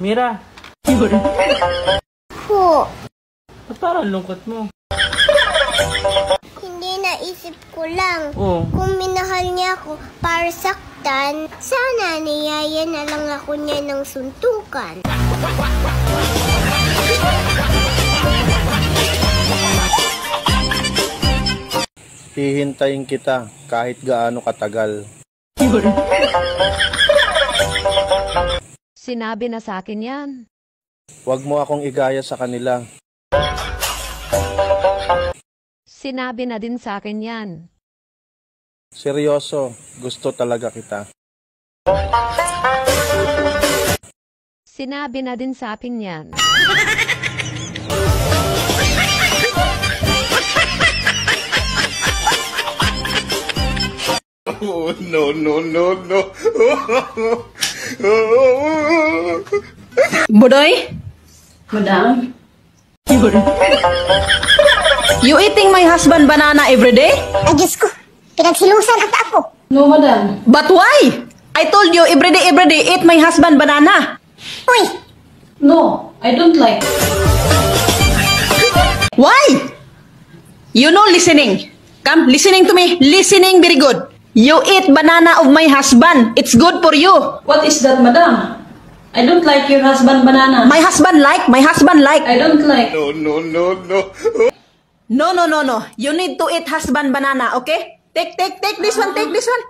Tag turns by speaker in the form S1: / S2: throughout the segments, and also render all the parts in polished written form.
S1: Mira!
S2: Po.
S1: Ba't parang lungkot mo?
S2: Hindi, naisip ko lang.
S1: Oo.
S2: Kung minahal niya ako para saktan, sana niyaya na lang ako niya ng suntukan.
S3: Hihintayin kita kahit gaano katagal.
S4: Sinabi na sa akin yan.
S3: Huwag mo akong igaya sa kanila.
S4: Sinabi na din sa akin yan.
S3: Seryoso, gusto talaga kita.
S4: Sinabi na din sa akin yan.
S5: Oh, no, no, no, no.
S6: Budoy? Madam? You eating my husband banana every day?
S2: Ay, Diyos ko, pinagsilusan ata ako.
S6: No, madam. But why? I told you every day, eat my husband banana.
S2: Uy,
S6: No, I don't like. Why? You know listening. Come, listening to me. Listening very good. You eat banana of my husband. It's good for you.
S7: What is that, madam? I don't like your husband banana.
S6: My husband like.
S7: I don't like.
S5: No, no, no, no.
S6: No. You need to eat husband banana, okay? Take this one, take this one.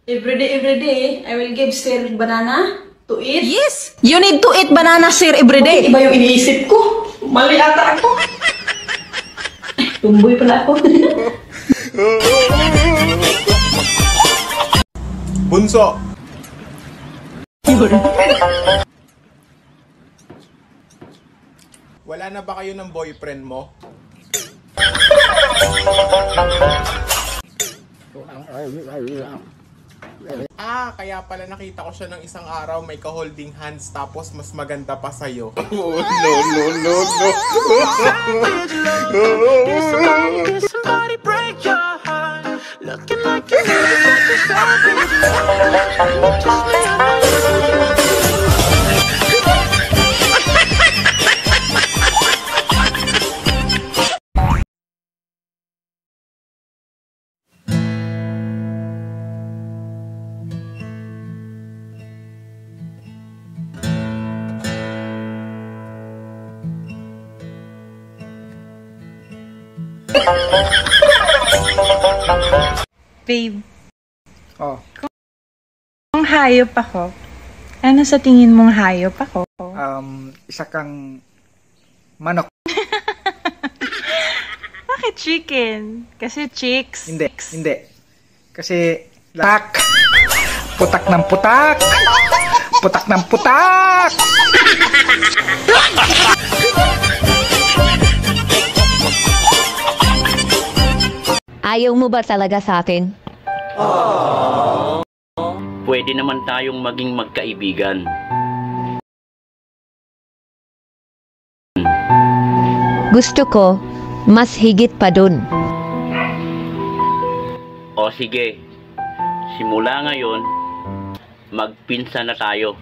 S7: Every day, I will give sir banana to eat.
S6: Yes. You need to eat banana, sir, every day.
S7: Iba yung iniisip ko. Mali ata ako. Tumboy pala ako.
S5: Bunso! Wala na ba kayo ng boyfriend mo? Kaya pala nakita ko siya ng isang araw may ka-holding hands tapos mas maganda pa sa'yo. Oh, no, no, no, no.
S8: Somebody break your heart. Looking like you
S9: Babe,
S3: Oh,
S9: kung hayop ako, ano sa tingin mong hayop ako?
S10: Isa kang manok.
S9: Bakit chicken? Kasi chicks.
S10: Hindi. Kasi putak ng putak. Putak ng putak.
S4: Ayaw mo ba talaga sa akin?
S11: Pwede naman tayong maging magkaibigan.
S4: Gusto ko, mas higit pa dun.
S11: O sige, simula ngayon, magpinsan na tayo.